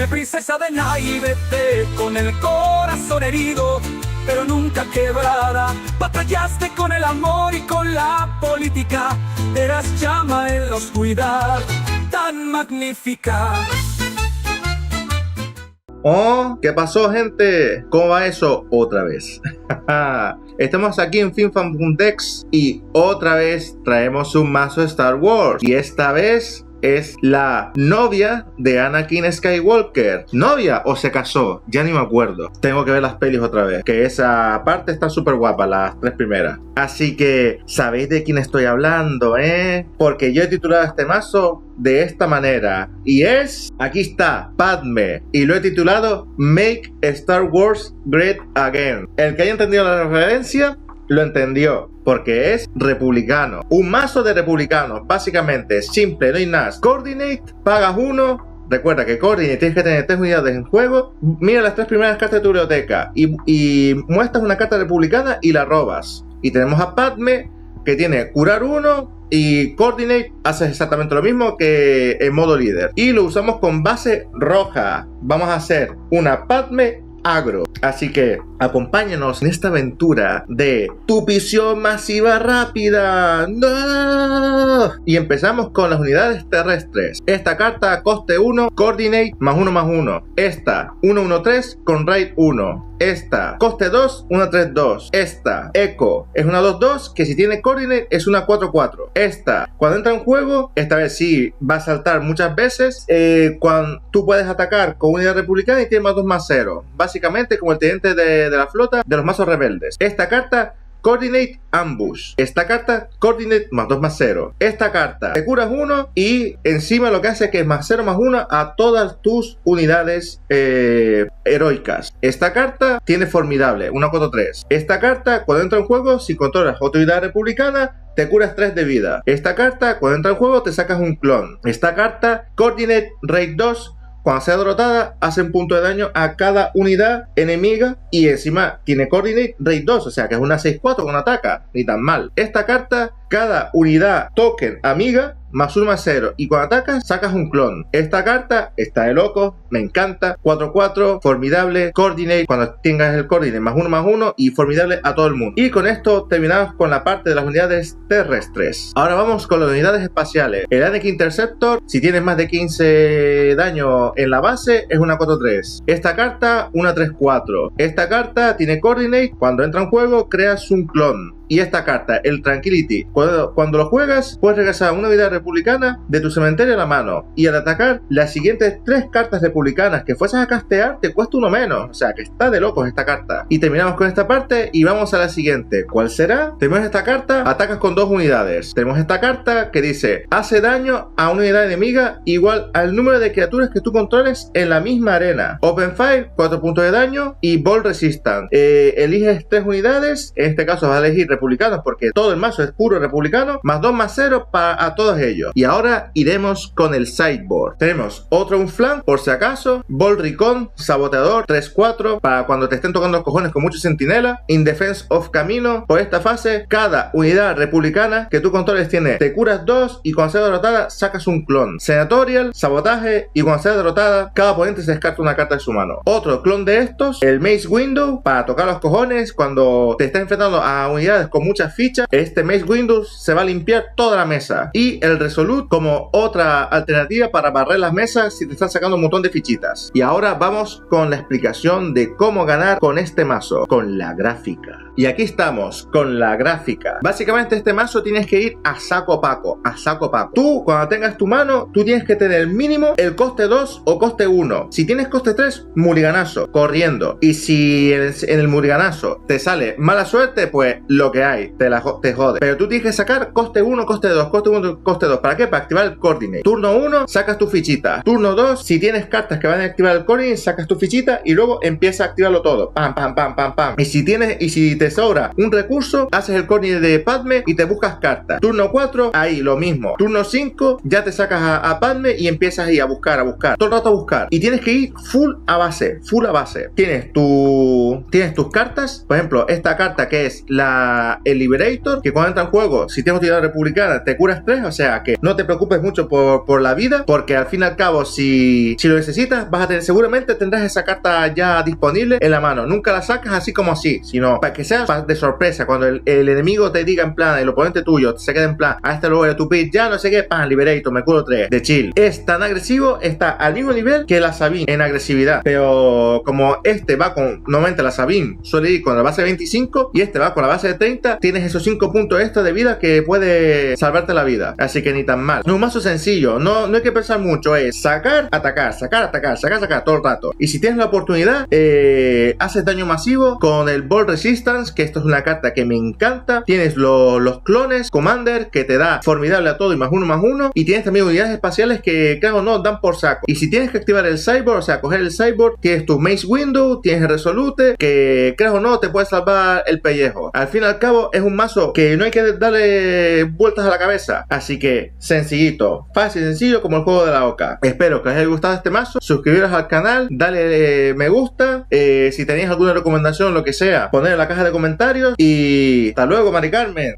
Dime, princesa de Naivete, con el corazón herido, pero nunca quebrada, batallaste con el amor y con la política. Eras llama en la oscuridad, tan magnífica. Oh, ¿qué pasó, gente? ¿Cómo va eso? Otra vez. Estamos aquí en FinFan.exe y otra vez traemos un mazo de Star Wars. Y esta vez es la novia de Anakin Skywalker. ¿Novia o se casó? Ya ni me acuerdo. Tengo que ver las pelis otra vez. Que esa parte está súper guapa, las tres primeras. Así que, ¿sabéis de quién estoy hablando, Porque yo he titulado este mazo de esta manera. Y es, aquí está, Padme. Y lo he titulado Make Star Wars Great Again. El que haya entendido la referencia lo entendió, porque es republicano. Un mazo de republicanos, básicamente, simple, no hay nada. Coordinate, pagas 1. Recuerda que Coordinate tienes que tener 3 unidades en juego. Mira las 3 primeras cartas de tu biblioteca y muestras una carta republicana y la robas. Y tenemos a Padme, que tiene curar 1. Y Coordinate hace exactamente lo mismo que en modo líder. Y lo usamos con base roja. Vamos a hacer una Padme agro. Así que acompáñanos en esta aventura de tu visión masiva rápida. ¡No! Y empezamos con las unidades terrestres. Esta carta coste 1, Coordinate +1/+1. Esta 1/1/3 con Raid 1. Esta coste 2, 1/3/2. Esta Echo es una 2/2 que si tiene Coordinate es una 4/4. Esta, cuando entra en juego, esta vez sí va a saltar muchas veces. Cuando tú puedes atacar con unidad republicana y tiene +2/+0. Básicamente como el teniente de la flota de los mazos rebeldes. Esta carta Coordinate Ambush. Esta carta Coordinate +2/+0. Esta carta te curas 1 y encima lo que hace es que es +0/+1 a todas tus unidades heroicas. Esta carta tiene formidable, una 4/3. Esta carta cuando entra en juego, si controlas otra unidad republicana, te curas 3 de vida. Esta carta cuando entra en juego te sacas un clon. Esta carta Coordinate Raid 2. Cuando sea derrotada, hacen punto de daño a cada unidad enemiga y encima tiene Coordinate Raid 2, o sea que es una 6/4 con ataca, ni tan mal. Esta carta, cada unidad token amiga +1/+0 y cuando atacas sacas un clon. Esta carta está de loco, me encanta. 4/4, formidable, Coordinate, cuando tengas el Coordinate +1/+1 y formidable a todo el mundo. Y con esto terminamos con la parte de las unidades terrestres. Ahora vamos con las unidades espaciales. El Anakin Interceptor, si tienes más de 15 daño en la base, es una 4/3. Esta carta, una 3/4. Esta carta tiene Coordinate, cuando entra en juego creas un clon. Y esta carta, el Tranquility, cuando lo juegas, puedes regresar una unidad republicana de tu cementerio a la mano. Y al atacar las siguientes 3 cartas republicanas que fueses a castear, te cuesta 1 menos. O sea que está de locos esta carta. Y terminamos con esta parte y vamos a la siguiente. ¿Cuál será? Tenemos esta carta, atacas con 2 unidades. Tenemos esta carta que dice, hace daño a una unidad enemiga igual al número de criaturas que tú controles en la misma arena. Open Fire, 4 puntos de daño y Ball Resistant. Eliges 3 unidades, en este caso vas a elegir republicanos porque todo el mazo es puro republicano, +2/+0 a todos ellos. Y ahora iremos con el sideboard. Tenemos otro un flank por si acaso, Ball Recon, Saboteador 3/4 para cuando te estén tocando los cojones con mucho sentinela. In Defense of Camino. Por esta fase, cada unidad republicana que tú controles tiene te curas 2 y cuando sea derrotada sacas un clon. Senatorial, Sabotaje y cuando sea derrotada cada oponente se descarta una carta de su mano. Otro clon de estos, el Mace Window para tocar los cojones cuando te estás enfrentando a unidades con muchas fichas. Este Mace Windows se va a limpiar toda la mesa. Y el Resolute como otra alternativa para barrer las mesas si te están sacando un montón de fichitas. Y ahora vamos con la explicación de cómo ganar con este mazo, con la gráfica. Y aquí estamos con la gráfica. Básicamente este mazo tienes que ir a saco paco, a saco paco. Tú cuando tengas tu mano, tú tienes que tener mínimo el coste 2 o coste 1. Si tienes coste 3, muriganazo, corriendo. Y si en el muriganazo te sale mala suerte, pues lo que hay, te jode. Pero tú tienes que sacar coste 1, coste 2, coste 1, coste 2. ¿Para qué? Para activar el Coordinate. Turno 1, sacas tu fichita. Turno 2, si tienes cartas que van a activar el Coordinate, sacas tu fichita y luego empieza a activarlo todo. Pam, pam, pam, pam, pam. Y si te te sobra un recurso, haces el corny de Padme y te buscas cartas. Turno 4, ahí lo mismo. Turno 5, ya te sacas a Padme y empiezas ahí a buscar, todo el rato a buscar. Y tienes que ir full a base. Tienes tus cartas, por ejemplo, esta carta que es el Liberator, que cuando entra en juego, si tienes utilidad republicana, te curas 3, o sea que no te preocupes mucho por la vida, porque al fin y al cabo, si lo necesitas, seguramente tendrás esa carta ya disponible en la mano. Nunca la sacas así como así, sino para que sea de sorpresa. Cuando el enemigo te diga en plan, el oponente tuyo se queda en plan, a este lo voy a tupir, ya no sé qué, Liberator, me curo 3, de chill. Es tan agresivo, está al mismo nivel que la Sabine en agresividad, pero como este va con, normalmente la Sabine suele ir con la base de 25 y este va con la base de 30, tienes esos 5 puntos extra de vida que puede salvarte la vida, así que ni tan mal. Es un mazo sencillo, no hay que pensar mucho, es sacar, atacar, sacar todo el rato. Y si tienes la oportunidad, haces daño masivo con el Ball Resistance, que esto es una carta que me encanta. Tienes los clones Commander, que te da formidable a todo y +1/+1, y tienes también unidades espaciales que, claro, no dan por saco. Y si tienes que activar el Cyborg, o sea, coger el Cyborg, tienes tu Mace Window, tienes el Resolute, que, claro, no te puede salvar el pellejo. Al fin y al cabo, es un mazo que no hay que darle vueltas a la cabeza, así que sencillito, fácil y sencillo como el juego de la oca. Espero que os haya gustado este mazo, suscribiros al canal, dale me gusta, si tenéis alguna recomendación, lo que sea, ponedlo en la caja de comentarios, y hasta luego, Mari Carmen.